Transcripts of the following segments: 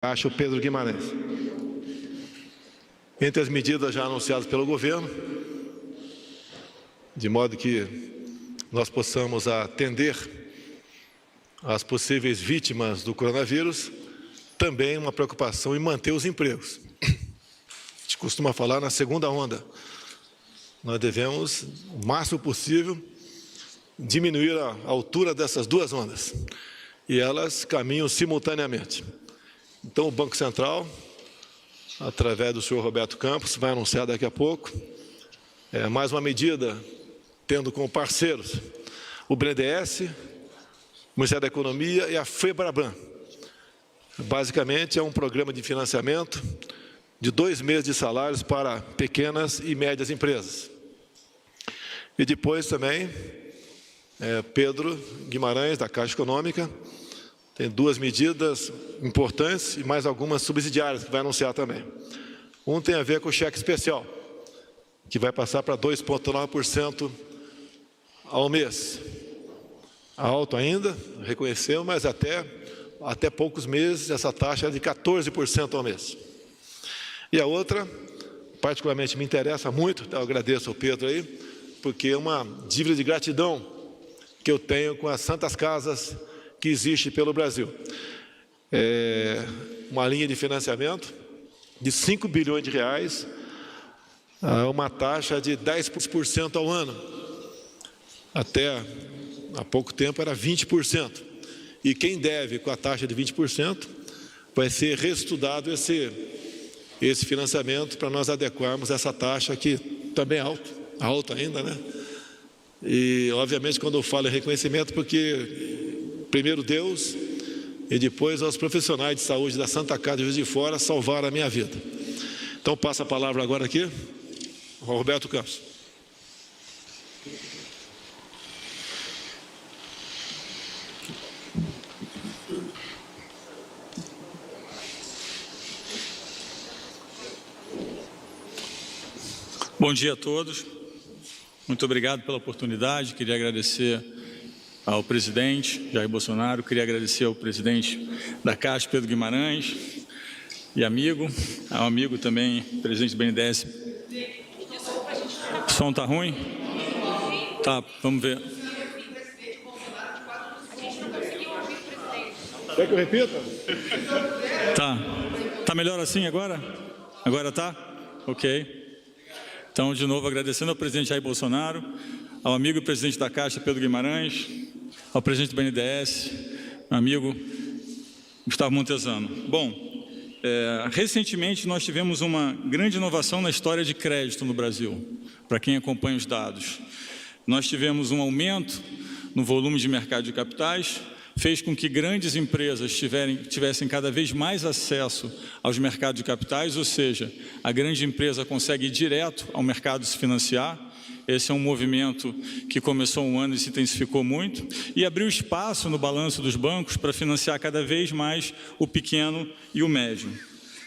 Caixa, o Pedro Guimarães. Entre as medidas já anunciadas pelo governo, de modo que nós possamos atender às possíveis vítimas do coronavírus, também uma preocupação em manter os empregos. A gente costuma falar na segunda onda. Nós devemos, o máximo possível, diminuir a altura dessas duas ondas. E elas caminham simultaneamente. Então, o Banco Central, através do senhor Roberto Campos, vai anunciar daqui a pouco mais uma medida, tendo como parceiros o BNDES, o Ministério da Economia e a FEBRABAN. Basicamente, é um programa de financiamento de 2 meses de salários para pequenas e médias empresas. E depois também, Pedro Guimarães, da Caixa Econômica, tem 2 medidas importantes e mais algumas subsidiárias que vai anunciar também. Um tem a ver com o cheque especial, que vai passar para 2,9% ao mês. Alto ainda, reconheceu, mas até poucos meses essa taxa é de 14% ao mês. E a outra, particularmente me interessa muito, eu agradeço ao Pedro aí, porque é uma dívida de gratidão que eu tenho com as santas casas que existe pelo Brasil. Uma linha de financiamento de 5 bilhões de reais, a uma taxa de 10% ao ano. Até há pouco tempo era 20%. E quem deve com a taxa de 20% vai ser reestudado esse financiamento para nós adequarmos essa taxa que também é alta ainda, né? E, obviamente, quando eu falo em reconhecimento, porque primeiro Deus e depois aos profissionais de saúde da Santa Casa de Juiz de Fora salvaram a minha vida. Então, passo a palavra agora aqui ao Roberto Campos. Bom dia a todos. Muito obrigado pela oportunidade. Queria agradecer ao presidente Jair Bolsonaro, queria agradecer ao presidente da Caixa, Pedro Guimarães, e ao amigo também, presidente do BNDES. O som está ruim? Tá, vamos ver. Quer que eu repita? Tá melhor assim agora? Agora tá? Ok. Então, de novo, agradecendo ao presidente Jair Bolsonaro, ao amigo e presidente da Caixa, Pedro Guimarães, ao presidente do BNDES, meu amigo Gustavo Montesano. Bom, recentemente nós tivemos uma grande inovação na história de crédito no Brasil, para quem acompanha os dados. Nós tivemos um aumento no volume de mercado de capitais, fez com que grandes empresas tivessem cada vez mais acesso aos mercados de capitais, ou seja, a grande empresa consegue ir direto ao mercado se financiar. Esse é um movimento que começou um ano e se intensificou muito, e abriu espaço no balanço dos bancos para financiar cada vez mais o pequeno e o médio.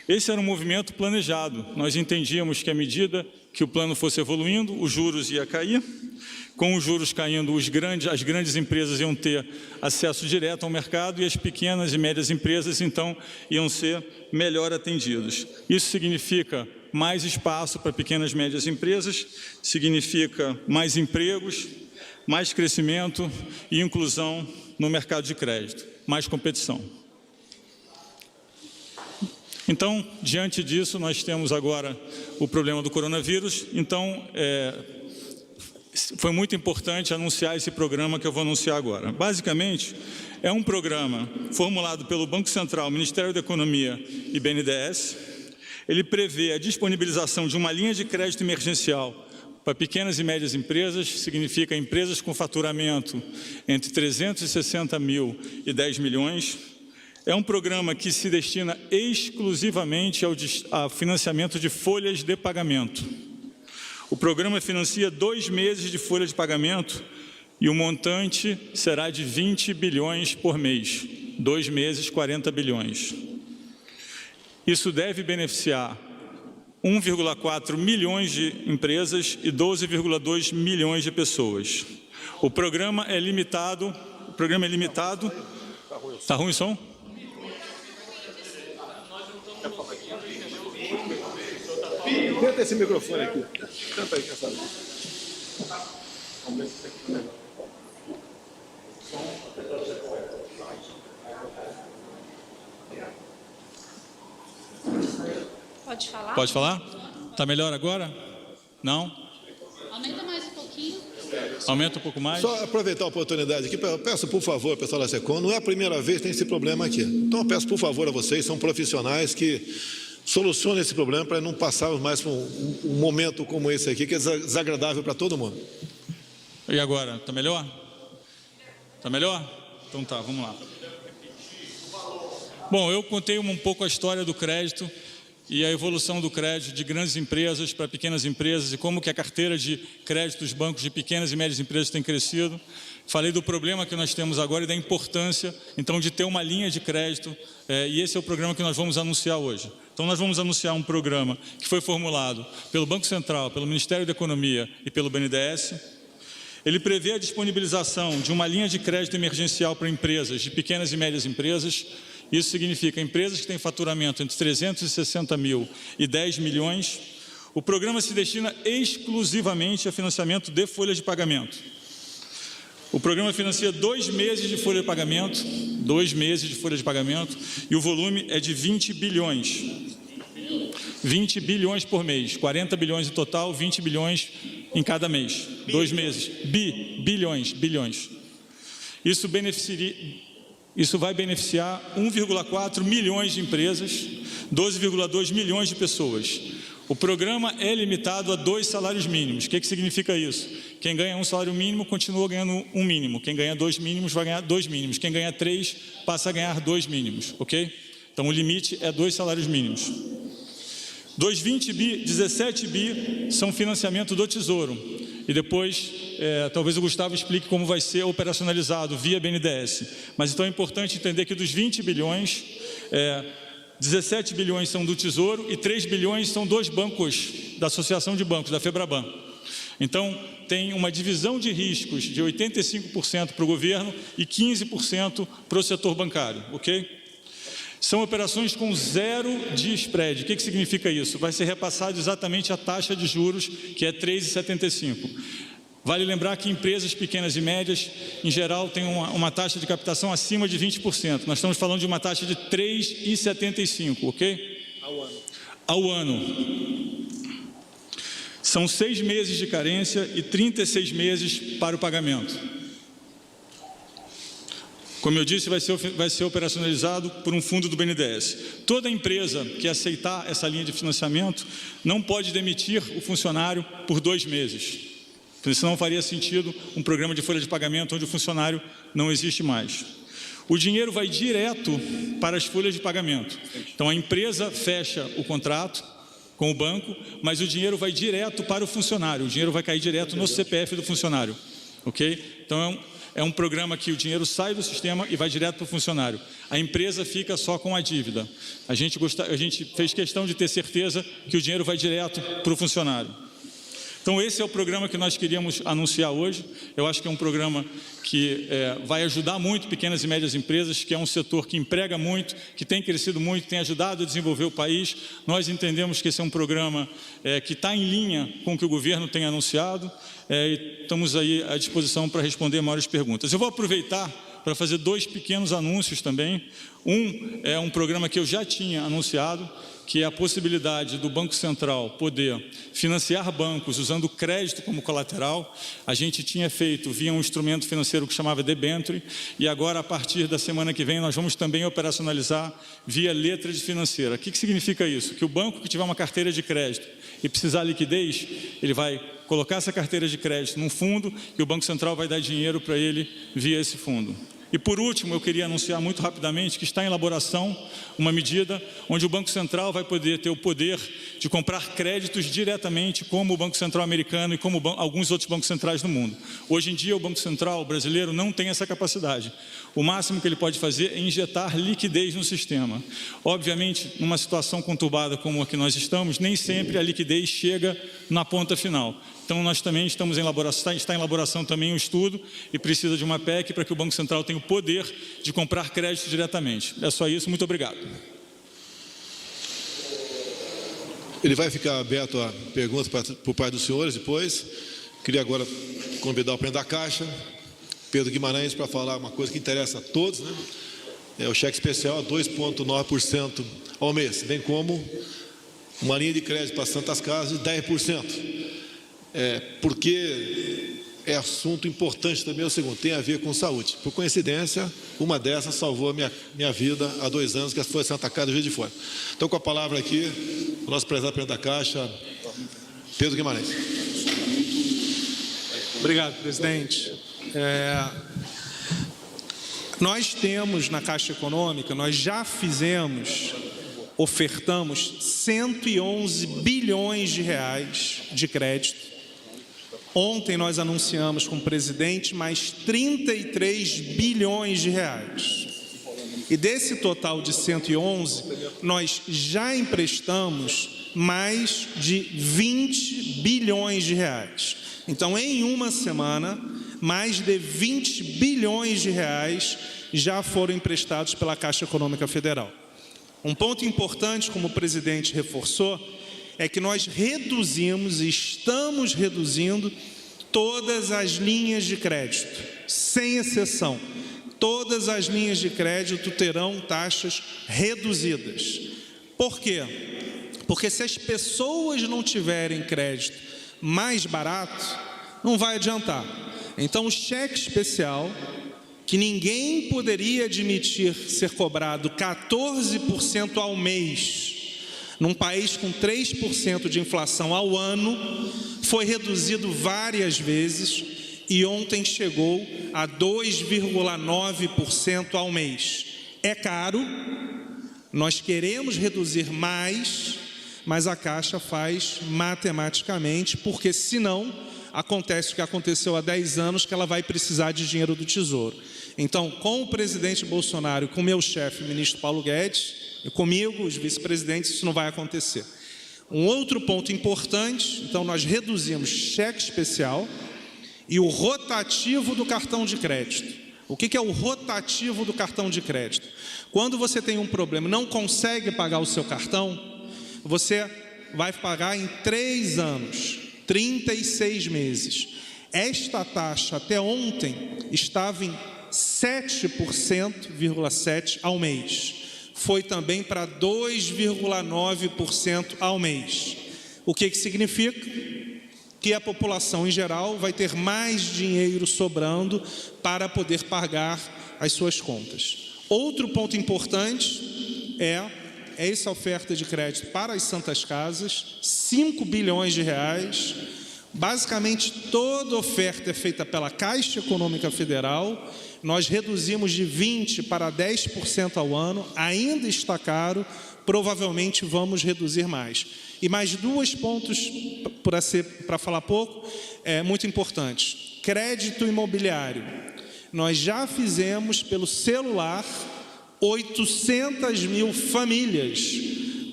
Esse era um movimento planejado. Nós entendíamos que à medida que o plano fosse evoluindo, os juros ia cair. Com os juros caindo, as grandes empresas iam ter acesso direto ao mercado e as pequenas e médias empresas, então, iam ser melhor atendidos. Isso significa mais espaço para pequenas e médias empresas, significa mais empregos, mais crescimento e inclusão no mercado de crédito, mais competição. Então, diante disso, nós temos agora o problema do coronavírus. Então, foi muito importante anunciar esse programa que eu vou anunciar agora. Basicamente, é um programa formulado pelo Banco Central, Ministério da Economia e BNDES. Ele prevê a disponibilização de uma linha de crédito emergencial para pequenas e médias empresas, significa empresas com faturamento entre 360 mil e 10 milhões. É um programa que se destina exclusivamente ao financiamento de folhas de pagamento. O programa financia 2 meses de folha de pagamento e o montante será de 20 bilhões por mês. 2 meses, 40 bilhões. Isso deve beneficiar 1,4 milhões de empresas e 12,2 milhões de pessoas. O programa é limitado. Está ruim o som? Tenta esse microfone aqui. Tenta aí, quem sabe. Pode falar? Pode falar? Tá melhor agora? Não? Aumenta mais um pouquinho. Aumenta um pouco mais? Só aproveitar a oportunidade aqui, eu peço por favor, pessoal da SECOM, não é a primeira vez que tem esse problema aqui. Então eu peço por favor a vocês, são profissionais que solucionem esse problema para não passarmos mais por um momento como esse aqui, que é desagradável para todo mundo. E agora? Tá melhor? Tá melhor? Então tá, vamos lá. Bom, eu contei um pouco a história do crédito e a evolução do crédito de grandes empresas para pequenas empresas e como que a carteira de crédito dos bancos de pequenas e médias empresas tem crescido. Falei do problema que nós temos agora e da importância, então, de ter uma linha de crédito, e esse é o programa que nós vamos anunciar hoje. Então, nós vamos anunciar um programa que foi formulado pelo Banco Central, pelo Ministério da Economia e pelo BNDES. Ele prevê a disponibilização de uma linha de crédito emergencial para empresas de pequenas e médias empresas. Isso significa empresas que têm faturamento entre 360 mil e 10 milhões. O programa se destina exclusivamente a financiamento de folha de pagamento. O programa financia 2 meses de folha de pagamento, 2 meses de folha de pagamento, e o volume é de 20 bilhões. 20 bilhões por mês, 40 bilhões em total, 20 bilhões em cada mês, 2 meses. Bilhões. Isso vai beneficiar 1,4 milhões de empresas, 12,2 milhões de pessoas. O programa é limitado a 2 salários mínimos. O que significa isso? Quem ganha 1 salário mínimo continua ganhando 1 mínimo. Quem ganha 2 mínimos vai ganhar 2 mínimos. Quem ganha 3 passa a ganhar 2 mínimos, ok? Então o limite é 2 salários mínimos. Dos 20 bi, 17 bi são financiamento do Tesouro. E depois, talvez o Gustavo explique como vai ser operacionalizado via BNDES. Mas então é importante entender que dos 20 bilhões, 17 bilhões são do Tesouro e 3 bilhões são dos bancos, da Associação de Bancos, da FEBRABAN. Então, tem uma divisão de riscos de 85% para o governo e 15% para o setor bancário, ok? São operações com 0 de spread. O que significa isso? Vai ser repassado exatamente a taxa de juros, que é 3,75. Vale lembrar que empresas pequenas e médias, em geral, têm uma taxa de captação acima de 20%. Nós estamos falando de uma taxa de 3,75, ok? Ao ano. São 6 meses de carência e 36 meses para o pagamento. Como eu disse, vai ser operacionalizado por um fundo do BNDES. Toda empresa que aceitar essa linha de financiamento não pode demitir o funcionário por 2 meses. Porque senão faria sentido um programa de folha de pagamento onde o funcionário não existe mais. O dinheiro vai direto para as folhas de pagamento. Então a empresa fecha o contrato com o banco, mas o dinheiro vai direto para o funcionário. O dinheiro vai cair direto no CPF do funcionário. Ok? Então é um programa que o dinheiro sai do sistema e vai direto para o funcionário. A empresa fica só com a dívida. A gente fez questão de ter certeza que o dinheiro vai direto para o funcionário. Então esse é o programa que nós queríamos anunciar hoje. Eu acho que é um programa que vai ajudar muito pequenas e médias empresas, que é um setor que emprega muito, que tem crescido muito, que tem ajudado a desenvolver o país. Nós entendemos que esse é um programa que está em linha com o que o governo tem anunciado. E estamos aí à disposição para responder maiores perguntas. Eu vou aproveitar para fazer 2 pequenos anúncios também. Um é um programa que eu já tinha anunciado, que é a possibilidade do Banco Central poder financiar bancos usando crédito como colateral. A gente tinha feito via um instrumento financeiro que chamava debenture, e agora, a partir da semana que vem, nós vamos também operacionalizar via letra de financeira. O que significa isso? Que o banco que tiver uma carteira de crédito e precisar liquidez, ele vai colocar essa carteira de crédito num fundo e o Banco Central vai dar dinheiro para ele via esse fundo. E por último, eu queria anunciar muito rapidamente que está em elaboração uma medida onde o Banco Central vai poder ter o poder de comprar créditos diretamente, como o Banco Central americano e como alguns outros bancos centrais do mundo. Hoje em dia, o Banco Central brasileiro não tem essa capacidade. O máximo que ele pode fazer é injetar liquidez no sistema. Obviamente, numa situação conturbada como a que nós estamos, nem sempre a liquidez chega na ponta final. Então, nós também estamos em elaboração, está em elaboração também um estudo e precisa de uma PEC para que o Banco Central tenha o poder de comprar crédito diretamente. É só isso, muito obrigado. Ele vai ficar aberto a perguntas por parte dos senhores depois. Queria agora convidar o presidente da Caixa, Pedro Guimarães, para falar uma coisa que interessa a todos, né? É o cheque especial a 2,9% ao mês, bem como uma linha de crédito para Santas Casas de 10%. Porque é assunto importante também, é o segundo, tem a ver com saúde. Por coincidência, uma dessas salvou a minha vida há 2 anos, que foi Santa Casa do Rio de Fora. Então, com a palavra aqui, o nosso prezado presidente da Caixa, Pedro Guimarães. Obrigado, presidente. Nós temos na Caixa Econômica, nós já ofertamos 111 bilhões de reais de crédito. Ontem nós anunciamos com o presidente mais 33 bilhões de reais. E desse total de 111, nós já emprestamos mais de 20 bilhões de reais. Então, em uma semana, mais de 20 bilhões de reais já foram emprestados pela Caixa Econômica Federal. Um ponto importante, como o presidente reforçou, é que nós reduzimos e estamos reduzindo todas as linhas de crédito, sem exceção. Todas as linhas de crédito terão taxas reduzidas. Por quê? Porque se as pessoas não tiverem crédito mais barato, não vai adiantar. Então, o cheque especial, que ninguém poderia admitir ser cobrado 14% ao mês, num país com 3% de inflação ao ano, foi reduzido várias vezes e ontem chegou a 2,9% ao mês. É caro, nós queremos reduzir mais, mas a Caixa faz matematicamente, porque senão acontece o que aconteceu há 10 anos, que ela vai precisar de dinheiro do Tesouro. Então, com o presidente Bolsonaro, com o meu chefe, o ministro Paulo Guedes, e comigo, os vice-presidentes, isso não vai acontecer. Um outro ponto importante, então nós reduzimos cheque especial e o rotativo do cartão de crédito. O que é o rotativo do cartão de crédito? Quando você tem um problema e não consegue pagar o seu cartão, você vai pagar em 3 anos, 36 meses. Esta taxa até ontem estava em 7,7% ao mês. Foi também para 2,9% ao mês. O que significa? Que a população em geral vai ter mais dinheiro sobrando para poder pagar as suas contas. Outro ponto importante é essa oferta de crédito para as Santas Casas, 5 bilhões de reais. Basicamente, toda oferta é feita pela Caixa Econômica Federal. Nós reduzimos de 20% para 10% ao ano, ainda está caro, provavelmente vamos reduzir mais. E mais 2 pontos, para falar pouco, muito importantes. Crédito imobiliário. Nós já fizemos pelo celular, 800 mil famílias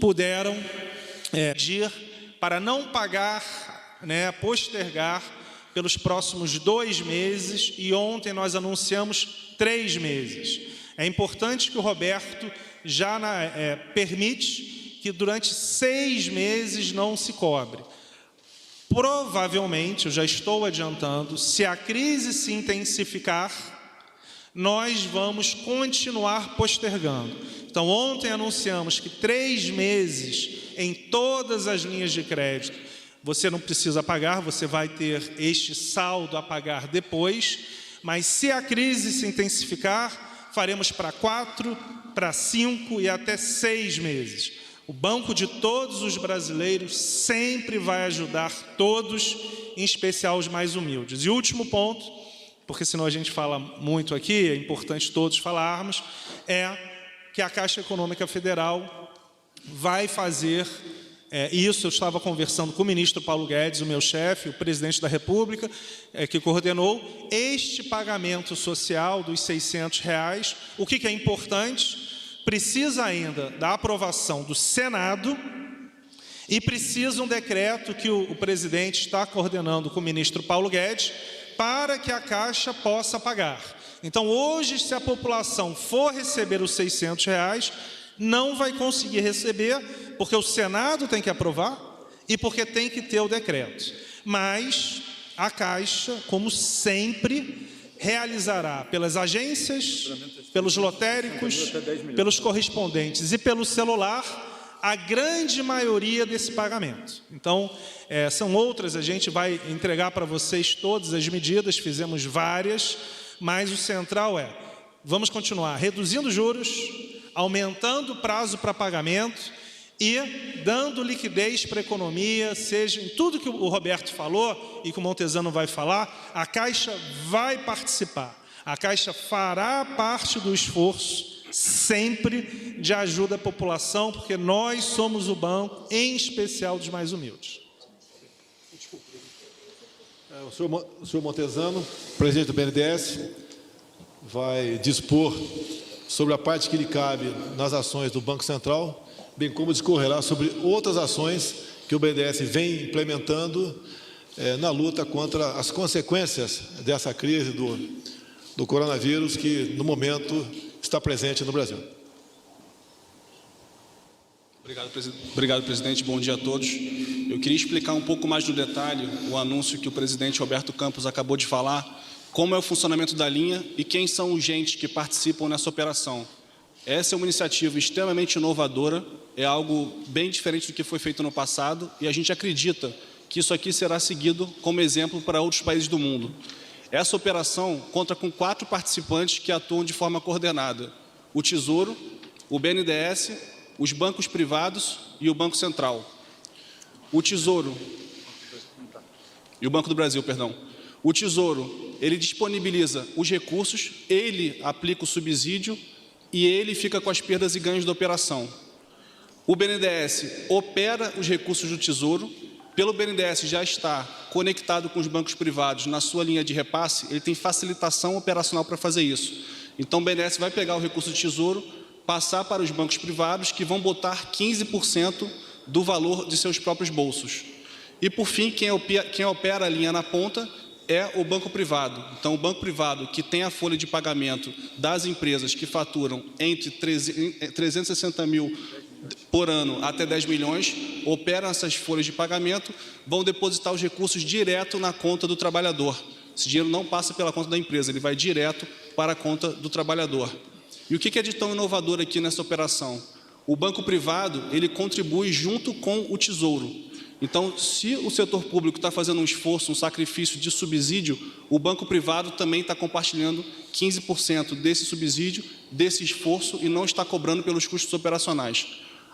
puderam pedir para não pagar, postergar pelos próximos 2 meses, e ontem nós anunciamos 3 meses. É importante que o Roberto já permite que durante 6 meses não se cobre. Provavelmente, eu já estou adiantando, se a crise se intensificar, nós vamos continuar postergando. Então, ontem anunciamos que 3 meses em todas as linhas de crédito, você não precisa pagar, você vai ter este saldo a pagar depois, mas se a crise se intensificar, faremos para 4, para 5 e até 6 meses. O banco de todos os brasileiros sempre vai ajudar todos, em especial os mais humildes. E o último ponto, porque senão a gente fala muito aqui, é importante todos falarmos, é que a Caixa Econômica Federal vai fazer isso. Eu estava conversando com o ministro Paulo Guedes, o meu chefe, o presidente da República, que coordenou este pagamento social dos R$600. O que é importante? Precisa ainda da aprovação do Senado e precisa um decreto que o presidente está coordenando com o ministro Paulo Guedes para que a Caixa possa pagar. Então, hoje, se a população for receber os R$600, não vai conseguir receber porque o Senado tem que aprovar e porque tem que ter o decreto. Mas a Caixa, como sempre, realizará pelas agências, pelos lotéricos, pelos correspondentes e pelo celular a grande maioria desse pagamento. Então, são outras, a gente vai entregar para vocês todas as medidas, fizemos várias, mas o central vamos continuar reduzindo juros, aumentando o prazo para pagamento e dando liquidez para a economia, seja em tudo que o Roberto falou e que o Montezano vai falar, a Caixa vai participar, a Caixa fará parte do esforço sempre de ajuda à população, porque nós somos o banco, em especial dos mais humildes. O senhor Montezano, presidente do BNDES, vai dispor sobre a parte que lhe cabe nas ações do Banco Central, bem como discorrerá sobre outras ações que o BNDES vem implementando na luta contra as consequências dessa crise do coronavírus, que no momento está presente no Brasil. Obrigado, presidente. Bom dia a todos. Eu queria explicar um pouco mais no detalhe o anúncio que o presidente Roberto Campos acabou de falar, como é o funcionamento da linha e quem são os agentes que participam nessa operação. Essa é uma iniciativa extremamente inovadora, é algo bem diferente do que foi feito no passado e a gente acredita que isso aqui será seguido como exemplo para outros países do mundo. Essa operação conta com 4 participantes que atuam de forma coordenada: o Tesouro, o BNDES, os bancos privados e o Banco Central. O Tesouro e o Banco do Brasil, perdão. O Tesouro, ele disponibiliza os recursos, ele aplica o subsídio e ele fica com as perdas e ganhos da operação. O BNDES opera os recursos do Tesouro. Pelo BNDES já está conectado com os bancos privados na sua linha de repasse, ele tem facilitação operacional para fazer isso. Então o BNDES vai pegar o recurso do Tesouro, passar para os bancos privados, que vão botar 15% do valor de seus próprios bolsos. E por fim, quem opera a linha na ponta é o banco privado. Então o banco privado, que tem a folha de pagamento das empresas que faturam entre 360 mil por ano até 10 milhões, operam essas folhas de pagamento, vão depositar os recursos direto na conta do trabalhador. Esse dinheiro não passa pela conta da empresa, ele vai direto para a conta do trabalhador. E o que é de tão inovador aqui nessa operação? O banco privado, ele contribui junto com o Tesouro. Então, se o setor público está fazendo um esforço, um sacrifício de subsídio, o banco privado também está compartilhando 15% desse subsídio, desse esforço, e não está cobrando pelos custos operacionais.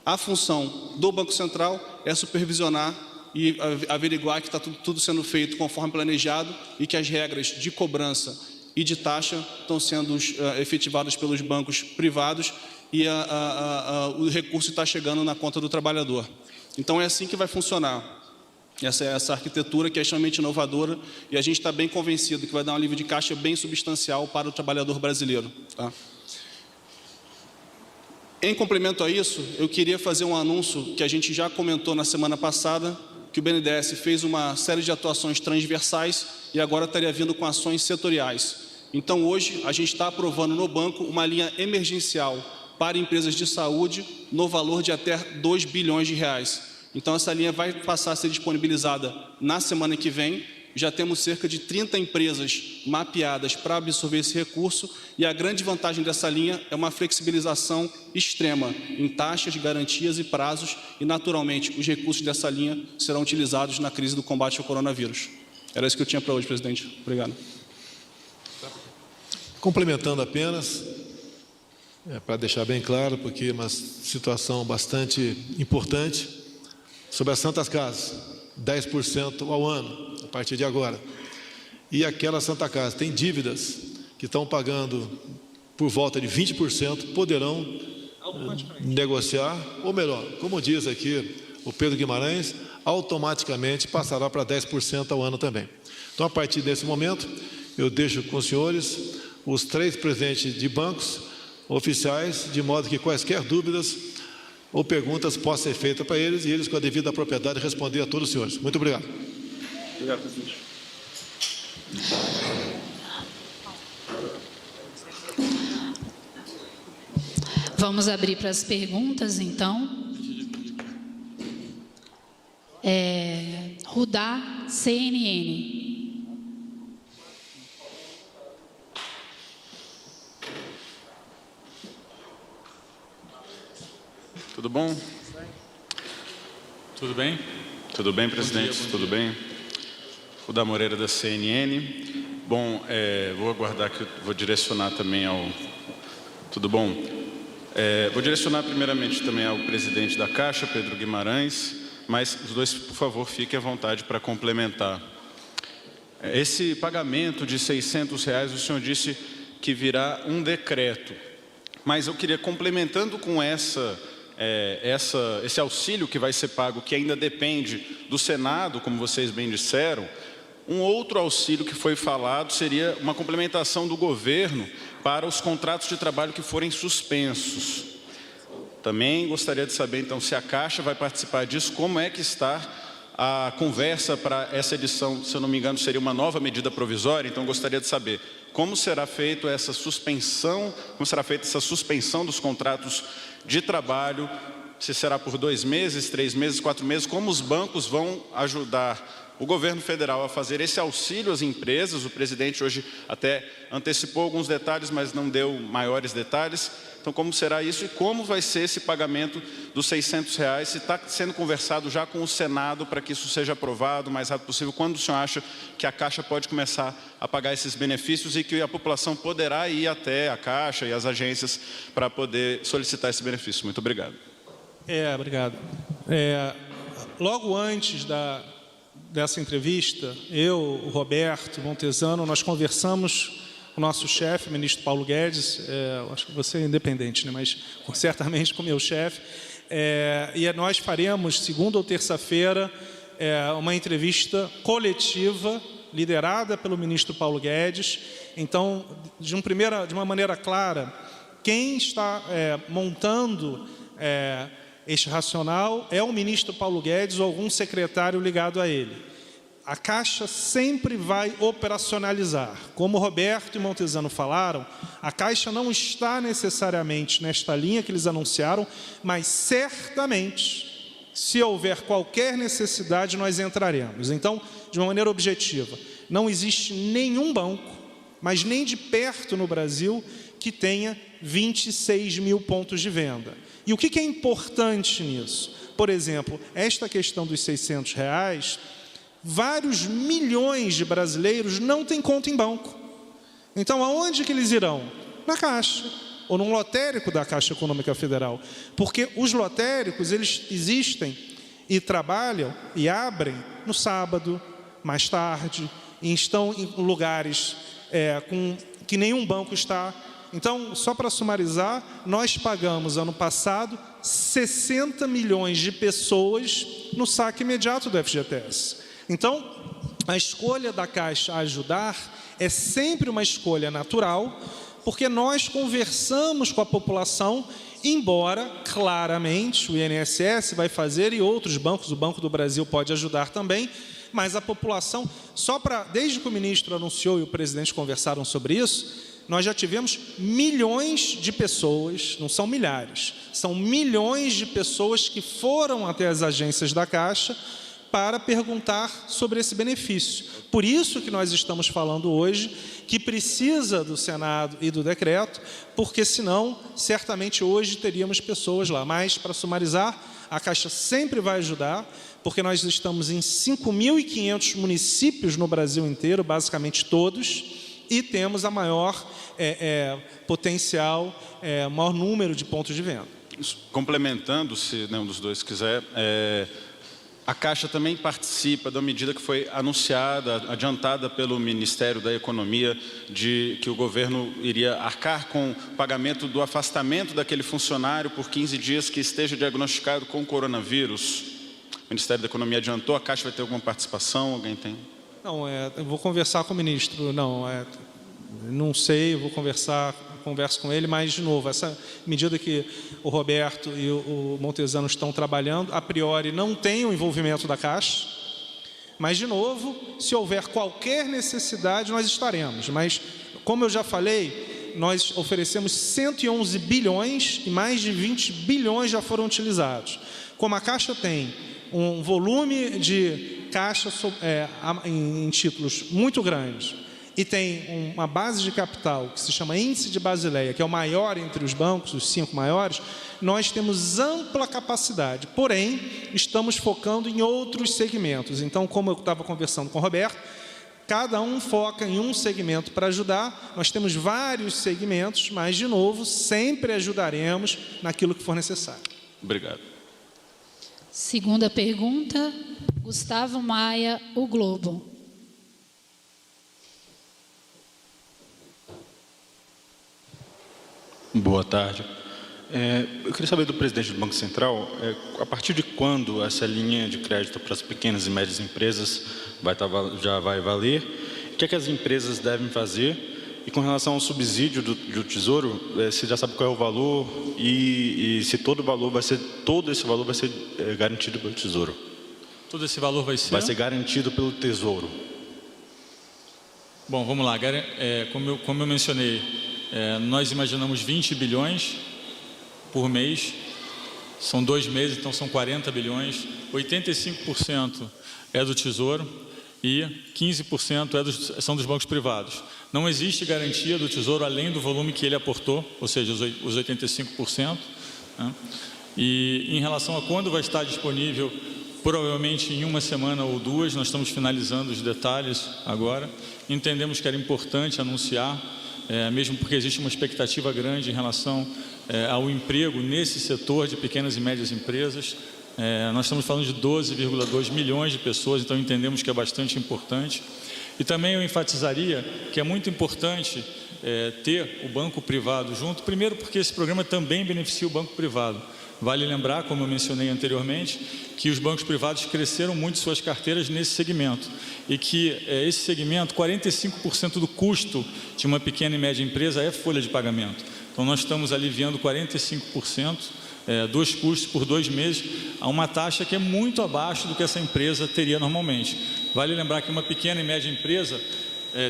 A função do Banco Central é supervisionar e averiguar que está tudo sendo feito conforme planejado e que as regras de cobrança e de taxa estão sendo efetivadas pelos bancos privados e o recurso está chegando na conta do trabalhador. Então é assim que vai funcionar. Essa é essa arquitetura que é extremamente inovadora e a gente está bem convencido que vai dar um alívio de caixa bem substancial para o trabalhador brasileiro. Tá? Em complemento a isso, eu queria fazer um anúncio que a gente já comentou na semana passada, que o BNDES fez uma série de atuações transversais e agora estaria vindo com ações setoriais. Então hoje a gente está aprovando no banco uma linha emergencial para empresas de saúde no valor de até 2 bilhões de reais. Então essa linha vai passar a ser disponibilizada na semana que vem. Já temos cerca de 30 empresas mapeadas para absorver esse recurso e a grande vantagem dessa linha é uma flexibilização extrema em taxas, garantias e prazos e, naturalmente, os recursos dessa linha serão utilizados na crise do combate ao coronavírus. Era isso que eu tinha para hoje, presidente. Obrigado. Complementando apenas, para deixar bem claro, porque é uma situação bastante importante, sobre as Santas Casas, 10% ao ano, a partir de agora. E aquela Santa Casa tem dívidas que estão pagando por volta de 20%, poderão negociar, ou melhor, como diz aqui o Pedro Guimarães, automaticamente passará para 10% ao ano também. Então, a partir desse momento, eu deixo com os senhores os 3 presidentes de bancos oficiais, de modo que quaisquer dúvidas ou perguntas possam ser feitas para eles e eles, com a devida propriedade, responder a todos os senhores. Muito obrigado. Obrigado, presidente. Vamos abrir para as perguntas, então. Rudá, CNN. Tudo bom? Tudo bem? Tudo bem, presidente? Bom dia. Tudo bem? Rudá Moreira, da CNN. Bom, vou aguardar que eu vou direcionar também ao... Tudo bom? Vou direcionar primeiramente também ao presidente da Caixa, Pedro Guimarães, mas os dois, por favor, fiquem à vontade para complementar. Esse pagamento de R$600, o senhor disse que virá um decreto, mas eu queria, complementando com esse auxílio que vai ser pago, que ainda depende do Senado, como vocês bem disseram, um outro auxílio que foi falado seria uma complementação do governo para os contratos de trabalho que forem suspensos. Também gostaria de saber, então, se a Caixa vai participar disso, como é que está a conversa para essa edição, se eu não me engano, seria uma nova medida provisória, então gostaria de saber como será feita essa suspensão dos contratos de trabalho, se será por 2 meses, 3 meses, 4 meses, como os bancos vão ajudar o governo federal a fazer esse auxílio às empresas. O presidente hoje até antecipou alguns detalhes, mas não deu maiores detalhes. Então, como será isso e como vai ser esse pagamento dos R$600? Se está sendo conversado já com o Senado para que isso seja aprovado o mais rápido possível, quando o senhor acha que a Caixa pode começar a pagar esses benefícios e que a população poderá ir até a Caixa e as agências para poder solicitar esse benefício? Muito obrigado. Obrigado. Logo antes dessa entrevista, eu, o Roberto Montezano, nós conversamos com o nosso chefe, o ministro Paulo Guedes, acho que você é independente, né? Mas certamente com o meu chefe, e nós faremos, segunda ou terça-feira, uma entrevista coletiva, liderada pelo ministro Paulo Guedes. Então, de uma maneira clara, quem está montando este racional é o ministro Paulo Guedes ou algum secretário ligado a ele. A Caixa sempre vai operacionalizar. Como o Roberto e Montezano falaram, a Caixa não está necessariamente nesta linha que eles anunciaram, mas certamente, se houver qualquer necessidade, nós entraremos. Então, de uma maneira objetiva, não existe nenhum banco, mas nem de perto no Brasil, que tenha 26 mil pontos de venda. E o que é importante nisso? Por exemplo, esta questão dos R$600, vários milhões de brasileiros não têm conta em banco. Então, aonde que eles irão? Na Caixa, ou num lotérico da Caixa Econômica Federal. Porque os lotéricos, eles existem e trabalham e abrem no sábado, mais tarde, e estão em lugares que nenhum banco está. Então, só para sumarizar, nós pagamos, ano passado, 60 milhões de pessoas no saque imediato do FGTS. Então, a escolha da Caixa a ajudar é sempre uma escolha natural, porque nós conversamos com a população, embora, claramente, o INSS vai fazer e outros bancos, o Banco do Brasil pode ajudar também, mas a população, desde que o ministro anunciou e o presidente conversaram sobre isso, nós já tivemos milhões de pessoas, não são milhares, são milhões de pessoas que foram até as agências da Caixa para perguntar sobre esse benefício. Por isso que nós estamos falando hoje que precisa do Senado e do decreto, porque senão, certamente hoje teríamos pessoas lá. Mas, para sumarizar, a Caixa sempre vai ajudar, porque nós estamos em 5.500 municípios no Brasil inteiro, basicamente todos, e temos a maior potencial, maior número de pontos de venda. Complementando, se nenhum dos dois quiser, a Caixa também participa da medida que foi anunciada, adiantada pelo Ministério da Economia, de que o governo iria arcar com o pagamento do afastamento daquele funcionário por 15 dias que esteja diagnosticado com coronavírus. O Ministério da Economia adiantou, a Caixa vai ter alguma participação? Alguém tem? Não, eu vou conversar com o ministro, não sei, eu vou converso com ele, mas, de novo, essa medida que o Roberto e o Montezano estão trabalhando, a priori não tem o envolvimento da Caixa, mas, de novo, se houver qualquer necessidade, nós estaremos. Mas, como eu já falei, nós oferecemos 111 bilhões e mais de 20 bilhões já foram utilizados. Como a Caixa tem um volume de caixa em títulos muito grande e tem uma base de capital que se chama Índice de Basileia, que é o maior entre os bancos, os 5 maiores, nós temos ampla capacidade, porém, estamos focando em outros segmentos. Então, como eu estava conversando com o Roberto, cada um foca em um segmento para ajudar. Nós temos vários segmentos, mas, de novo, sempre ajudaremos naquilo que for necessário. Obrigado. Segunda pergunta, Gustavo Maia, O Globo. Boa tarde. Eu queria saber do presidente do Banco Central, a partir de quando essa linha de crédito para as pequenas e médias empresas já vai valer? O que é que as empresas devem fazer? E com relação ao subsídio do Tesouro, você já sabe qual é o valor e se todo esse valor vai ser garantido pelo Tesouro? Todo esse valor vai ser? Vai ser garantido pelo Tesouro. Bom, vamos lá. Como eu mencionei, nós imaginamos 20 bilhões por mês, são 2 meses, então são 40 bilhões, 85% é do Tesouro e 15% são dos bancos privados. Não existe garantia do Tesouro além do volume que ele aportou, ou seja, os 85%. Né? E em relação a quando vai estar disponível, provavelmente em 1 semana ou 2, nós estamos finalizando os detalhes agora. Entendemos que era importante anunciar, mesmo porque existe uma expectativa grande em relação ao emprego nesse setor de pequenas e médias empresas. Nós estamos falando de 12,2 milhões de pessoas, então entendemos que é bastante importante. E também eu enfatizaria que é muito importante ter o banco privado junto, primeiro porque esse programa também beneficia o banco privado. Vale lembrar, como eu mencionei anteriormente, que os bancos privados cresceram muito suas carteiras nesse segmento e que esse segmento, 45% do custo de uma pequena e média empresa é folha de pagamento. Então, nós estamos aliviando 45% dos custos por 2 meses a uma taxa que é muito abaixo do que essa empresa teria normalmente. Vale lembrar que uma pequena e média empresa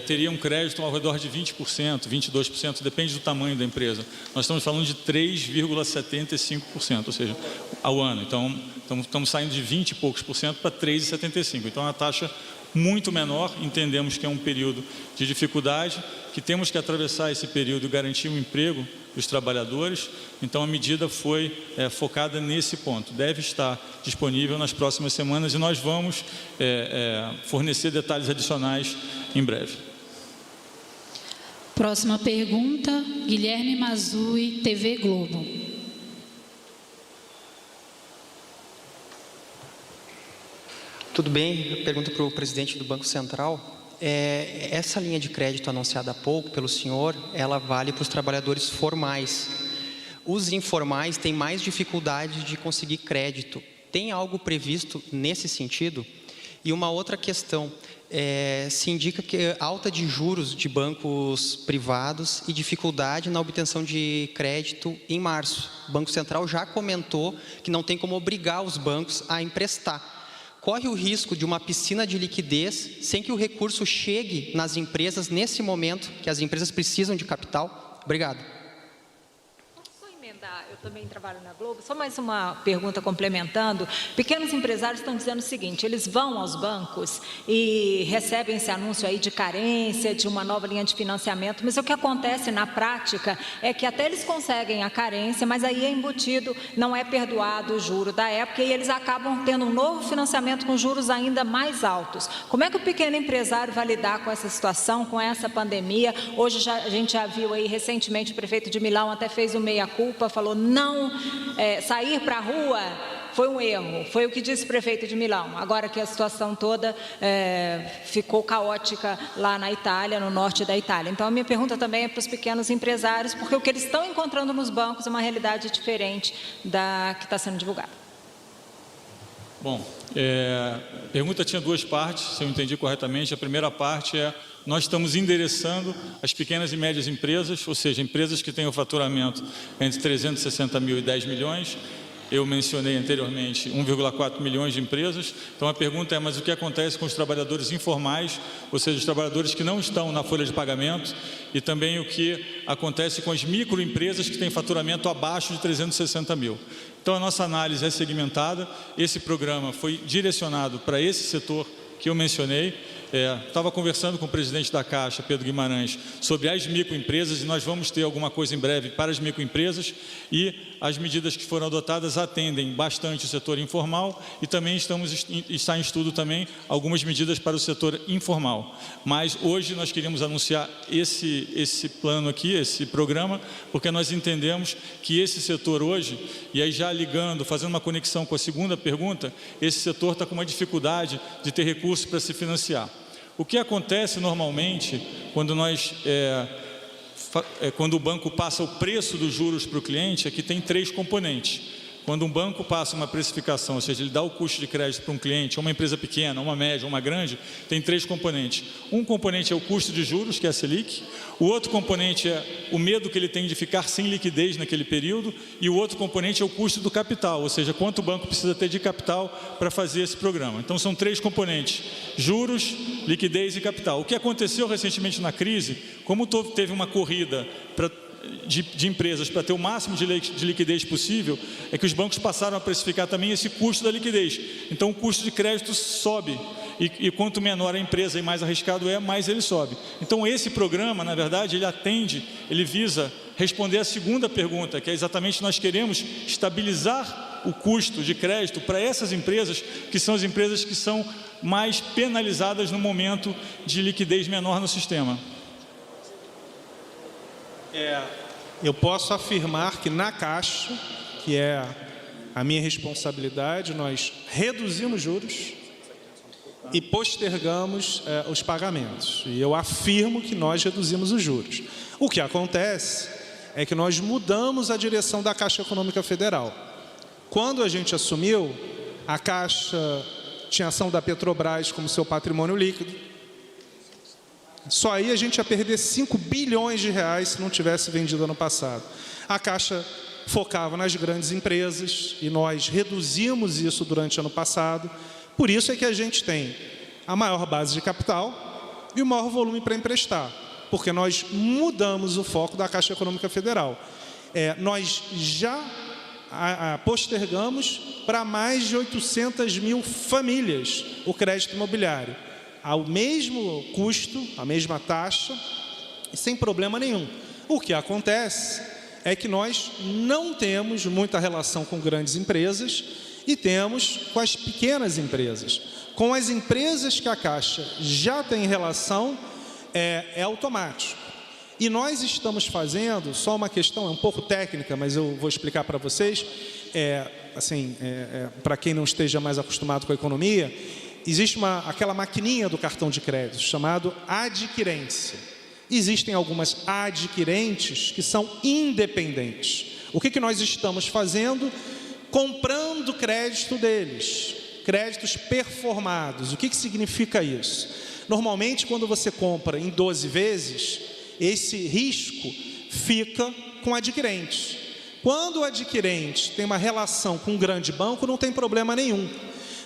teria um crédito ao redor de 20%, 22%, depende do tamanho da empresa. Nós estamos falando de 3,75%, ou seja, ao ano. Então, estamos saindo de 20 e poucos por cento para 3,75%. Então, é uma taxa muito menor. Entendemos que é um período de dificuldade, que temos que atravessar esse período e garantir o emprego dos trabalhadores. Então, a medida foi focada nesse ponto. Deve estar disponível nas próximas semanas e nós vamos fornecer detalhes adicionais em breve. Próxima pergunta, Guilherme Mazui, TV Globo. Tudo bem, pergunta para o presidente do Banco Central. Essa linha de crédito anunciada há pouco pelo senhor, ela vale para os trabalhadores formais. Os informais têm mais dificuldade de conseguir crédito. Tem algo previsto nesse sentido? E uma outra questão, se indica que alta de juros de bancos privados e dificuldade na obtenção de crédito em março. O Banco Central já comentou que não tem como obrigar os bancos a emprestar. Corre o risco de uma piscina de liquidez sem que o recurso chegue nas empresas nesse momento que as empresas precisam de capital? Obrigado. Posso emendar? Eu também trabalho na Globo. Só mais uma pergunta complementando. Pequenos empresários estão dizendo o seguinte: eles vão aos bancos e recebem esse anúncio aí de carência, de uma nova linha de financiamento, mas o que acontece na prática é que até eles conseguem a carência, mas aí é embutido, não é perdoado o juro da época e eles acabam tendo um novo financiamento com juros ainda mais altos. Como é que o pequeno empresário vai lidar com essa situação, com essa pandemia? Hoje a gente já viu aí recentemente o prefeito de Milão até fez o meia-culpa, falou não sair para a rua foi um erro, foi o que disse o prefeito de Milão, agora que a situação toda ficou caótica lá na Itália, no norte da Itália. Então, a minha pergunta também é para os pequenos empresários, porque o que eles estão encontrando nos bancos é uma realidade diferente da que está sendo divulgada. Bom, a pergunta tinha 2 partes, se eu entendi corretamente. A primeira parte nós estamos endereçando as pequenas e médias empresas, ou seja, empresas que têm o faturamento entre 360 mil e 10 milhões, eu mencionei anteriormente 1,4 milhões de empresas. Então a pergunta é, mas o que acontece com os trabalhadores informais, ou seja, os trabalhadores que não estão na folha de pagamento, e também o que acontece com as microempresas que têm faturamento abaixo de 360 mil. Então a nossa análise é segmentada, esse programa foi direcionado para esse setor que eu mencionei. Estava conversando com o presidente da Caixa, Pedro Guimarães, sobre as microempresas, e nós vamos ter alguma coisa em breve para as microempresas, e as medidas que foram adotadas atendem bastante o setor informal, e também está em estudo também algumas medidas para o setor informal. Mas hoje nós queríamos anunciar esse plano aqui, esse programa, porque nós entendemos que esse setor hoje, e aí já ligando, fazendo uma conexão com a segunda pergunta, esse setor está com uma dificuldade de ter recursos para se financiar. O que acontece normalmente quando quando o banco passa o preço dos juros para o cliente é que tem 3 componentes. Quando um banco passa uma precificação, ou seja, ele dá o custo de crédito para um cliente, uma empresa pequena, uma média, uma grande, tem 3 componentes. Um componente é o custo de juros, que é a Selic. O outro componente é o medo que ele tem de ficar sem liquidez naquele período. E o outro componente é o custo do capital, ou seja, quanto o banco precisa ter de capital para fazer esse programa. Então, são 3 componentes: juros, liquidez e capital. O que aconteceu recentemente na crise, como teve uma corrida de empresas para ter o máximo de liquidez possível, é que os bancos passaram a precificar também esse custo da liquidez. Então o custo de crédito sobe, e quanto menor a empresa e mais arriscado é, mais ele sobe. Então esse programa, na verdade, ele visa responder a segunda pergunta, que é exatamente: nós queremos estabilizar o custo de crédito para essas empresas, que são as empresas que são mais penalizadas no momento de liquidez menor no sistema. Eu posso afirmar que na Caixa, que é a minha responsabilidade, nós reduzimos juros e postergamos os pagamentos. E eu afirmo que nós reduzimos os juros. O que acontece é que nós mudamos a direção da Caixa Econômica Federal. Quando a gente assumiu, a Caixa tinha ação da Petrobras como seu patrimônio líquido. Só aí a gente ia perder 5 bilhões de reais se não tivesse vendido ano passado. A Caixa focava nas grandes empresas e nós reduzimos isso durante o ano passado. Por isso é que a gente tem a maior base de capital e o maior volume para emprestar, porque nós mudamos o foco da Caixa Econômica Federal. Nós já postergamos para mais de 800 mil famílias o crédito imobiliário, ao mesmo custo, a mesma taxa, e sem problema nenhum. O que acontece é que nós não temos muita relação com grandes empresas e temos com as pequenas empresas. Com as empresas que a Caixa já tem relação, é automático. E nós estamos fazendo, só uma questão, é um pouco técnica, mas eu vou explicar para vocês, para quem não esteja mais acostumado com a economia, existe aquela maquininha do cartão de crédito, chamado adquirência. Existem algumas adquirentes que são independentes. O que nós estamos fazendo? Comprando crédito deles, créditos performados. O que significa isso? Normalmente, quando você compra em 12 vezes, esse risco fica com o adquirente. Quando o adquirente tem uma relação com um grande banco, não tem problema nenhum.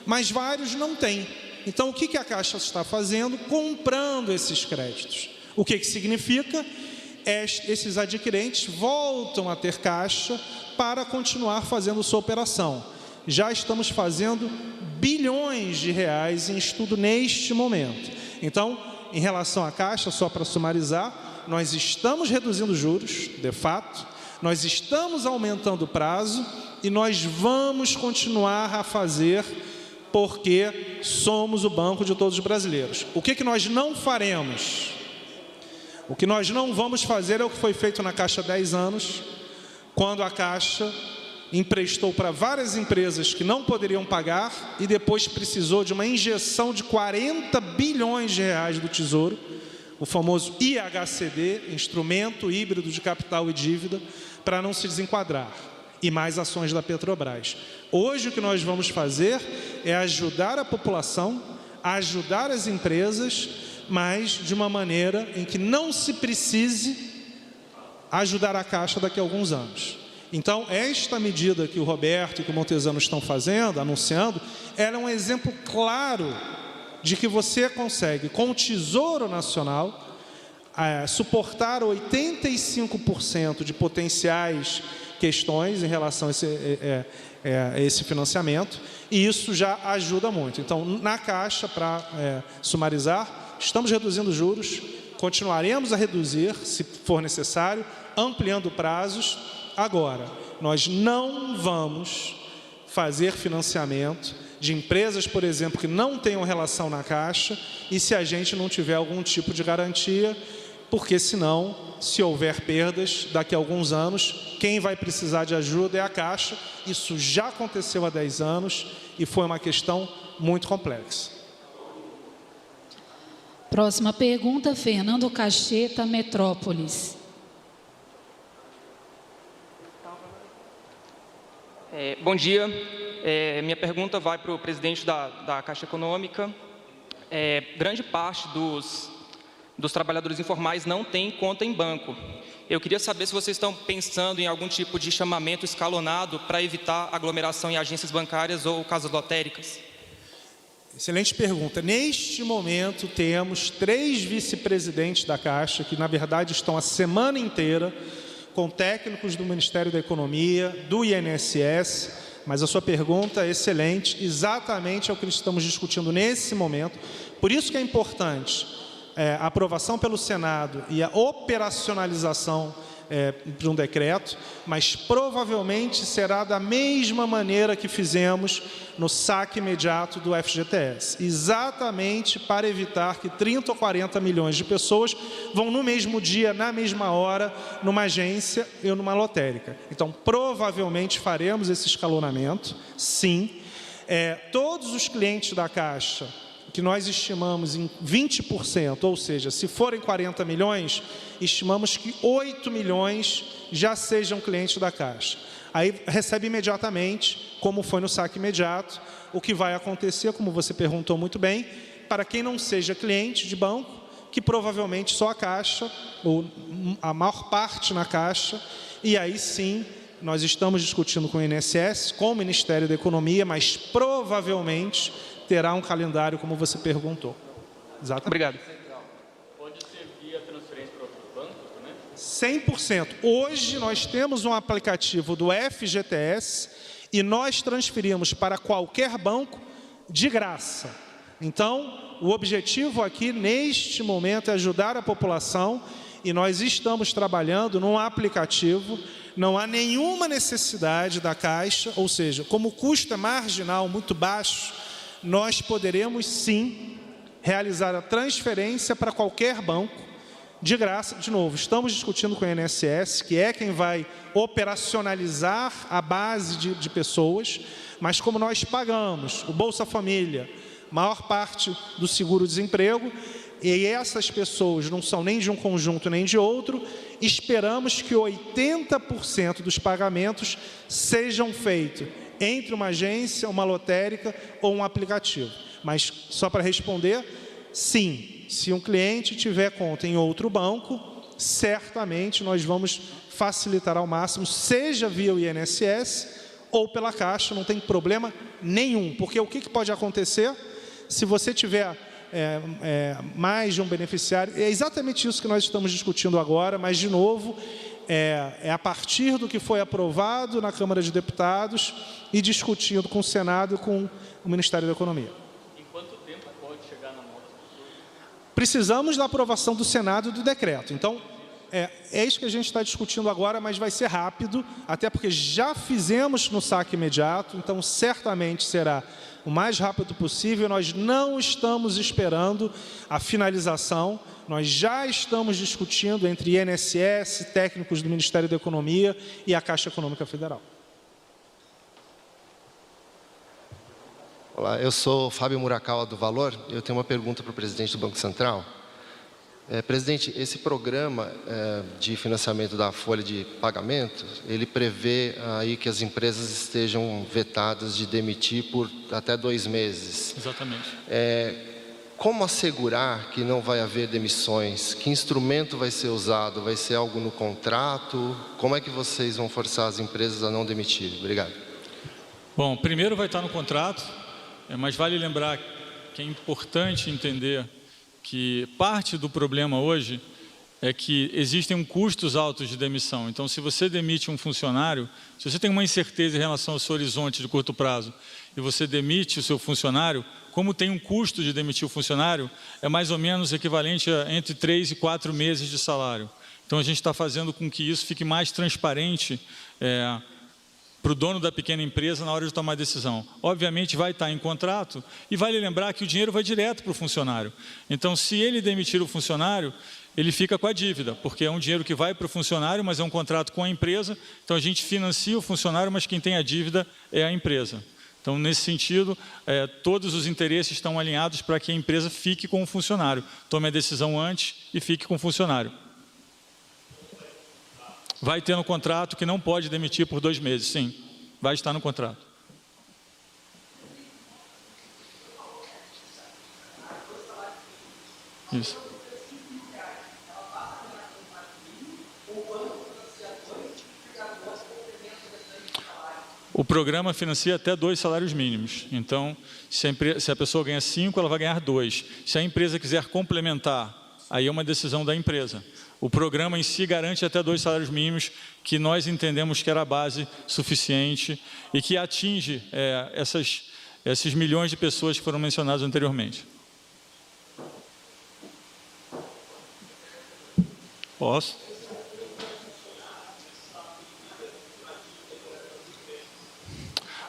Mas vários não têm. Então, o que a Caixa está fazendo? Comprando esses créditos. O que significa? Esses adquirentes voltam a ter caixa para continuar fazendo sua operação. Já estamos fazendo bilhões de reais em estudo neste momento. Então, em relação à Caixa, só para sumarizar, nós estamos reduzindo juros, de fato, nós estamos aumentando o prazo e nós vamos continuar a fazer, porque somos o banco de todos os brasileiros. O que nós não faremos? O que nós não vamos fazer é o que foi feito na Caixa há 10 anos, quando a Caixa emprestou para várias empresas que não poderiam pagar e depois precisou de uma injeção de 40 bilhões de reais do Tesouro, o famoso IHCD, Instrumento Híbrido de Capital e Dívida, para não se desenquadrar, e mais ações da Petrobras. Hoje o que nós vamos fazer é ajudar a população, ajudar as empresas, mas de uma maneira em que não se precise ajudar a Caixa daqui a alguns anos. Então, esta medida que o Roberto e que o Montezano estão fazendo, anunciando, ela é um exemplo claro de que você consegue, com o Tesouro Nacional, suportar 85% de potenciais questões em relação a esse financiamento, e isso já ajuda muito. Então, na Caixa, para sumarizar, estamos reduzindo juros, continuaremos a reduzir, se for necessário, ampliando prazos. Agora, nós não vamos fazer financiamento de empresas, por exemplo, que não tenham relação na Caixa, e se a gente não tiver algum tipo de garantia, porque senão, se houver perdas, daqui a alguns anos, quem vai precisar de ajuda é a Caixa. Isso já aconteceu há 10 anos e foi uma questão muito complexa. Próxima pergunta, Fernando Cacheta, Metrópolis. Bom dia. Minha pergunta vai para o presidente da Caixa Econômica. Grande parte dos trabalhadores informais não tem conta em banco. Eu queria saber se vocês estão pensando em algum tipo de chamamento escalonado para evitar aglomeração em agências bancárias ou casas lotéricas. Excelente pergunta. Neste momento, temos 3 vice-presidentes da Caixa, que, na verdade, estão a semana inteira com técnicos do Ministério da Economia, do INSS, mas a sua pergunta é excelente, exatamente é o que estamos discutindo nesse momento. Por isso que é importante a aprovação pelo Senado e a operacionalização de um decreto, mas provavelmente será da mesma maneira que fizemos no saque imediato do FGTS, exatamente para evitar que 30 ou 40 milhões de pessoas vão no mesmo dia, na mesma hora, numa agência ou numa lotérica. Então, provavelmente faremos esse escalonamento, sim. Todos os clientes da Caixa, que nós estimamos em 20%, ou seja, se forem 40 milhões, estimamos que 8 milhões já sejam clientes da Caixa. Aí recebe imediatamente, como foi no saque imediato. O que vai acontecer, como você perguntou muito bem, para quem não seja cliente de banco, que provavelmente só a Caixa, ou a maior parte na Caixa, e aí sim, nós estamos discutindo com o INSS, com o Ministério da Economia, mas provavelmente terá um calendário, como você perguntou. Exatamente. Obrigado. Pode ser via transferência para outros bancos também? 100%. Hoje nós temos um aplicativo do FGTS e nós transferimos para qualquer banco de graça. Então, o objetivo aqui, neste momento, é ajudar a população, e nós estamos trabalhando num aplicativo. Não há nenhuma necessidade da Caixa, ou seja, como o custo é marginal, muito baixo, nós poderemos sim realizar a transferência para qualquer banco de graça. De novo, estamos discutindo com o INSS, que é quem vai operacionalizar a base de pessoas, mas como nós pagamos o Bolsa Família, maior parte do seguro-desemprego, e essas pessoas não são nem de um conjunto nem de outro, esperamos que 80% dos pagamentos sejam feitos entre uma agência, uma lotérica ou um aplicativo. Mas, só para responder, sim, se um cliente tiver conta em outro banco, certamente nós vamos facilitar ao máximo, seja via o INSS ou pela Caixa, não tem problema nenhum. Porque o que pode acontecer se você tiver mais de um beneficiário? É exatamente isso que nós estamos discutindo agora, mas, de novo, a partir do que foi aprovado na Câmara de Deputados e discutindo com o Senado e com o Ministério da Economia. Em quanto tempo pode chegar na mão das pessoas? Precisamos da aprovação do Senado e do decreto. Então, é isso que a gente está discutindo agora, mas vai ser rápido, até porque já fizemos no saque imediato, então certamente será o mais rápido possível. Nós não estamos esperando a finalização, nós já estamos discutindo entre INSS, técnicos do Ministério da Economia e a Caixa Econômica Federal. Olá, eu sou Fábio Murakawa do Valor. Eu tenho uma pergunta para o presidente do Banco Central. Presidente, esse programa de financiamento da folha de pagamento, ele prevê aí que as empresas estejam vetadas de demitir por até 2 meses. Exatamente. como assegurar que não vai haver demissões? Que instrumento vai ser usado? Vai ser algo no contrato? Como é que vocês vão forçar as empresas a não demitir? Obrigado. Bom, primeiro vai estar no contrato, mas vale lembrar que é importante entender que parte do problema hoje é que existem custos altos de demissão. Então, se você demite um funcionário, se você tem uma incerteza em relação ao seu horizonte de curto prazo e você demite o seu funcionário, como tem um custo de demitir o funcionário, é mais ou menos equivalente a entre 3 e 4 meses de salário. Então, a gente está fazendo com que isso fique mais transparente para o dono da pequena empresa na hora de tomar a decisão. Obviamente vai estar em contrato e vale lembrar que o dinheiro vai direto para o funcionário. Então, se ele demitir o funcionário, ele fica com a dívida, porque é um dinheiro que vai para o funcionário, mas é um contrato com a empresa, então a gente financia o funcionário, mas quem tem a dívida é a empresa. Então, nesse sentido, todos os interesses estão alinhados para que a empresa fique com o funcionário, tome a decisão antes e fique com o funcionário. Vai ter no contrato que não pode demitir por 2 meses, sim, vai estar no contrato. Isso. O programa financia até 2 salários mínimos. Então, se a pessoa ganha 5, ela vai ganhar 2. Se a empresa quiser complementar, aí é uma decisão da empresa. O programa em si garante até 2 salários mínimos, que nós entendemos que era a base suficiente e que atinge esses milhões de pessoas que foram mencionadas anteriormente. Posso?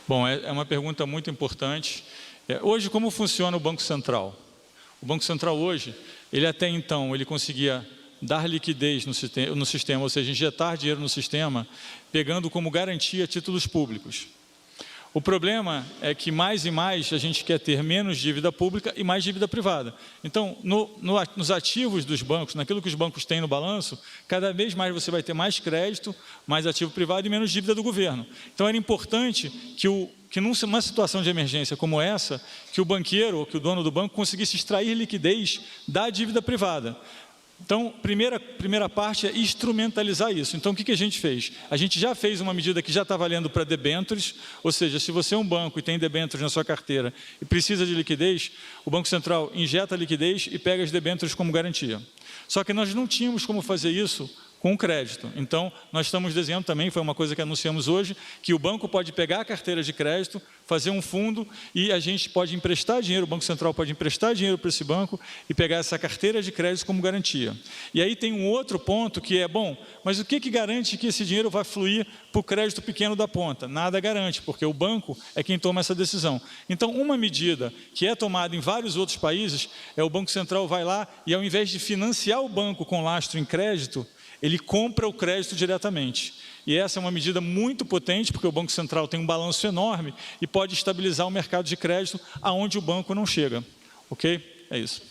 Bom, é uma pergunta muito importante. Hoje, como funciona o Banco Central? O Banco Central hoje, ele até então, ele conseguia dar liquidez no sistema, ou seja, injetar dinheiro no sistema, pegando como garantia títulos públicos. O problema é que mais e mais a gente quer ter menos dívida pública e mais dívida privada. Então, nos ativos dos bancos, naquilo que os bancos têm no balanço, cada vez mais você vai ter mais crédito, mais ativo privado e menos dívida do governo. Então, era importante que numa situação de emergência como essa, que o banqueiro ou que o dono do banco conseguisse extrair liquidez da dívida privada. Então, primeira parte é instrumentalizar isso. Então, o que a gente fez? A gente já fez uma medida que já está valendo para debêntures, ou seja, se você é um banco e tem debêntures na sua carteira e precisa de liquidez, o Banco Central injeta a liquidez e pega as debêntures como garantia. Só que nós não tínhamos como fazer isso com crédito. Então, nós estamos desenhando também, foi uma coisa que anunciamos hoje, que o banco pode pegar a carteira de crédito, fazer um fundo e a gente pode emprestar dinheiro, o Banco Central pode emprestar dinheiro para esse banco e pegar essa carteira de crédito como garantia. E aí tem um outro ponto que é, bom, mas o que garante que esse dinheiro vai fluir para o crédito pequeno da ponta? Nada garante, porque o banco é quem toma essa decisão. Então, uma medida que é tomada em vários outros países é o Banco Central vai lá e, ao invés de financiar o banco com lastro em crédito, ele compra o crédito diretamente. E essa é uma medida muito potente, porque o Banco Central tem um balanço enorme e pode estabilizar o mercado de crédito aonde o banco não chega. Ok? É isso.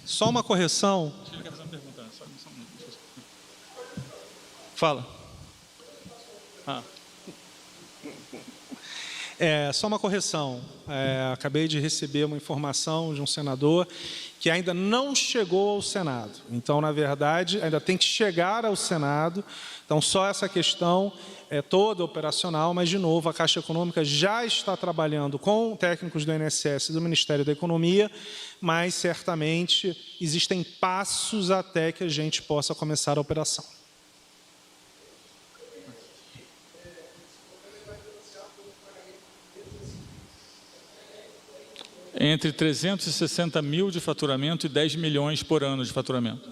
Só uma correção. Eu quero fazer uma pergunta. Fala. Só uma correção. Acabei de receber uma informação de um senador que ainda não chegou ao Senado. Então, na verdade, ainda tem que chegar ao Senado. Então, só essa questão é toda operacional, mas, de novo, a Caixa Econômica já está trabalhando com técnicos do INSS e do Ministério da Economia, mas, certamente, existem passos até que a gente possa começar a operação. Entre 360 mil de faturamento e 10 milhões por ano de faturamento.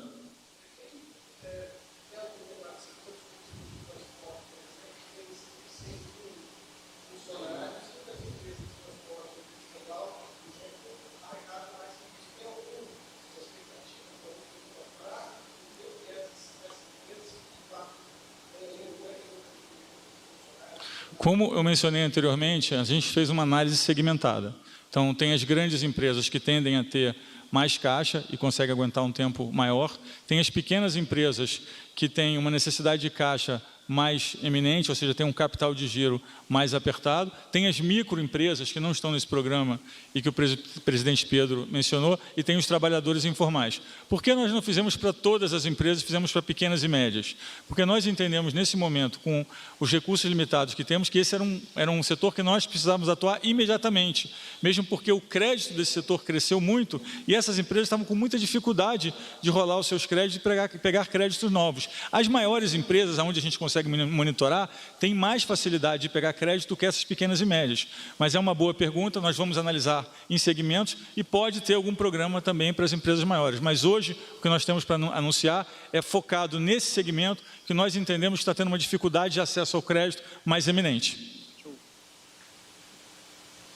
Como eu mencionei anteriormente, a gente fez uma análise segmentada. Então, tem as grandes empresas que tendem a ter mais caixa e conseguem aguentar um tempo maior. Tem as pequenas empresas que têm uma necessidade de caixa mais eminente, ou seja, tem um capital de giro mais apertado, tem as microempresas que não estão nesse programa e que o presidente Pedro mencionou, e tem os trabalhadores informais. Por que nós não fizemos para todas as empresas, fizemos para pequenas e médias? Porque nós entendemos, nesse momento, com os recursos limitados que temos, que esse era um setor que nós precisávamos atuar imediatamente, mesmo porque o crédito desse setor cresceu muito e essas empresas estavam com muita dificuldade de rolar os seus créditos e pegar créditos novos. As maiores empresas, onde a gente consegue monitorar, têm mais facilidade de pegar crédito que essas pequenas e médias. Mas é uma boa pergunta, nós vamos analisar em segmentos e pode ter algum programa também para as empresas maiores. Mas hoje, o que nós temos para anunciar é focado nesse segmento que nós entendemos que está tendo uma dificuldade de acesso ao crédito mais eminente.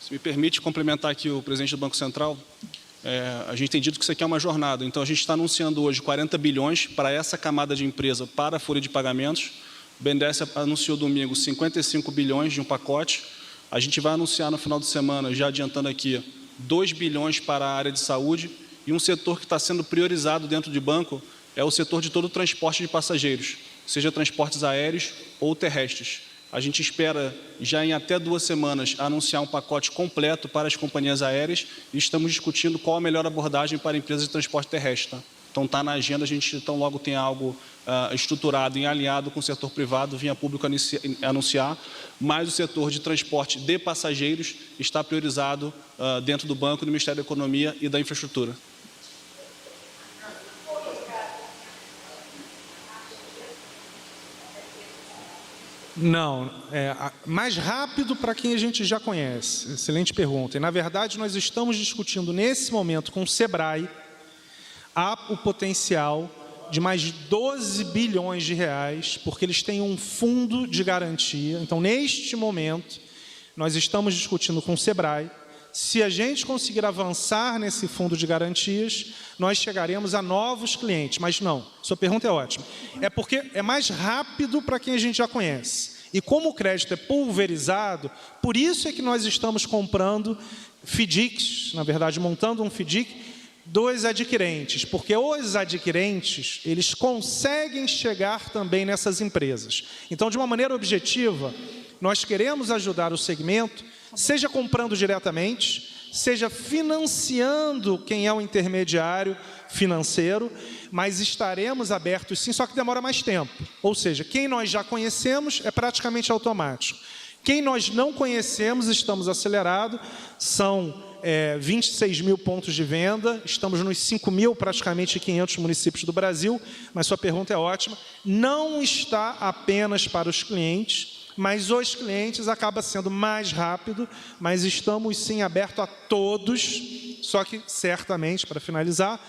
Se me permite complementar aqui o presidente do Banco Central, a gente tem dito que isso aqui é uma jornada, então a gente está anunciando hoje 40 bilhões para essa camada de empresa para a folha de pagamentos. O BNDES anunciou domingo 55 bilhões de um pacote. A gente vai anunciar no final de semana, já adiantando aqui, 2 bilhões para a área de saúde, e um setor que está sendo priorizado dentro de banco é o setor de todo o transporte de passageiros, seja transportes aéreos ou terrestres. A gente espera, já em até 2 semanas, anunciar um pacote completo para as companhias aéreas e estamos discutindo qual a melhor abordagem para empresas de transporte terrestre. Tá? Então, está na agenda, a gente tão logo tem algo estruturado e alinhado com o setor privado, vinha público anunciar, mas o setor de transporte de passageiros está priorizado dentro do banco, do Ministério da Economia e da Infraestrutura. Não, mais rápido para quem a gente já conhece. Excelente pergunta. E, na verdade, nós estamos discutindo nesse momento com o SEBRAE o potencial de mais de 12 bilhões de reais, porque eles têm um fundo de garantia. Então, neste momento, nós estamos discutindo com o SEBRAE. Se a gente conseguir avançar nesse fundo de garantias, nós chegaremos a novos clientes. Mas não, sua pergunta é ótima. É porque é mais rápido para quem a gente já conhece. E como o crédito é pulverizado, por isso é que nós estamos comprando FDICs, na verdade, montando um FDIC dos adquirentes, porque os adquirentes, eles conseguem chegar também nessas empresas. Então, de uma maneira objetiva, nós queremos ajudar o segmento, seja comprando diretamente, seja financiando quem é o intermediário financeiro, mas estaremos abertos sim, só que demora mais tempo. Ou seja, quem nós já conhecemos é praticamente automático. Quem nós não conhecemos, estamos acelerados, são 26 mil pontos de venda, estamos nos 5 mil, praticamente 500 municípios do Brasil, mas sua pergunta é ótima, não está apenas para os clientes, mas os clientes acaba sendo mais rápido, mas estamos sim abertos a todos, só que certamente, para finalizar,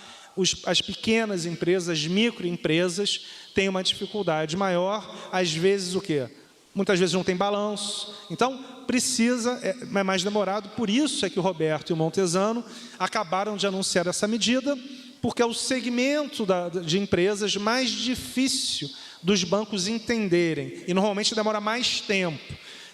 as pequenas empresas, as microempresas, têm uma dificuldade maior, às vezes o quê? Muitas vezes não tem balanço, então precisa, é mais demorado, por isso é que o Roberto e o Montesano acabaram de anunciar essa medida, porque é o segmento de empresas mais difícil dos bancos entenderem, e normalmente demora mais tempo.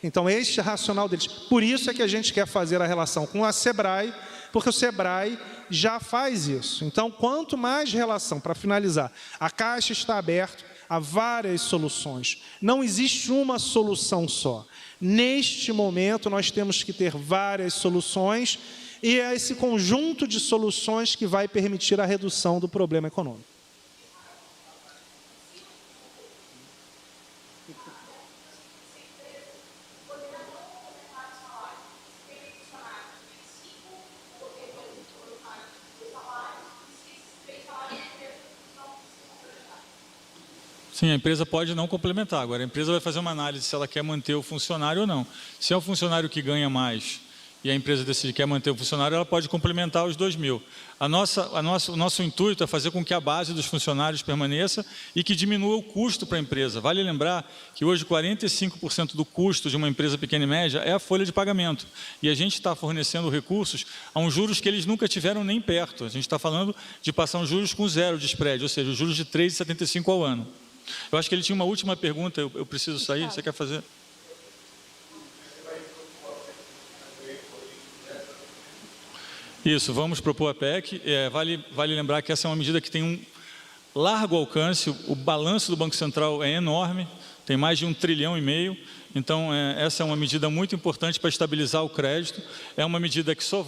Então, este é o racional deles. Por isso é que a gente quer fazer a relação com a SEBRAE, porque o SEBRAE já faz isso. Então, quanto mais relação, para finalizar, a Caixa está aberta a várias soluções. Não existe uma solução só. Neste momento, nós temos que ter várias soluções e é esse conjunto de soluções que vai permitir a redução do problema econômico. Sim, a empresa pode não complementar. Agora, a empresa vai fazer uma análise se ela quer manter o funcionário ou não. Se é o funcionário que ganha mais e a empresa decide que quer manter o funcionário, ela pode complementar os 2 mil. O nosso intuito é fazer com que a base dos funcionários permaneça e que diminua o custo para a empresa. Vale lembrar que hoje 45% do custo de uma empresa pequena e média é a folha de pagamento. E a gente está fornecendo recursos a uns juros que eles nunca tiveram nem perto. A gente está falando de passar uns juros com 0 de spread, ou seja, os juros de 3,75 ao ano. Eu acho que ele tinha uma última pergunta, eu preciso sair, você quer fazer? Isso, vamos propor a PEC, vale lembrar que essa é uma medida que tem um largo alcance, o balanço do Banco Central é enorme, tem mais de 1,5 trilhão. Então, essa é uma medida muito importante para estabilizar o crédito. É uma medida que só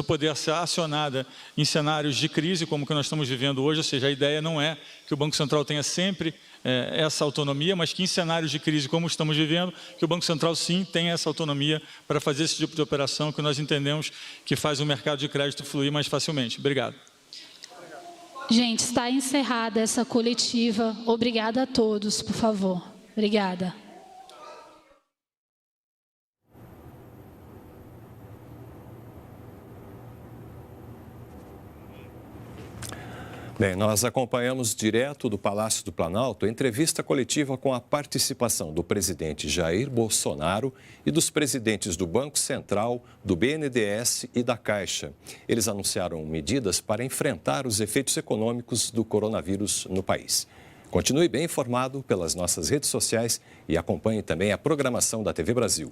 poder ser acionada em cenários de crise, como que nós estamos vivendo hoje. Ou seja, a ideia não é que o Banco Central tenha sempre essa autonomia, mas que em cenários de crise, como estamos vivendo, que o Banco Central, sim, tenha essa autonomia para fazer esse tipo de operação que nós entendemos que faz o mercado de crédito fluir mais facilmente. Obrigado. Gente, está encerrada essa coletiva. Obrigada a todos, por favor. Obrigada. Bem, nós acompanhamos direto do Palácio do Planalto a entrevista coletiva com a participação do presidente Jair Bolsonaro e dos presidentes do Banco Central, do BNDES e da Caixa. Eles anunciaram medidas para enfrentar os efeitos econômicos do coronavírus no país. Continue bem informado pelas nossas redes sociais e acompanhe também a programação da TV Brasil.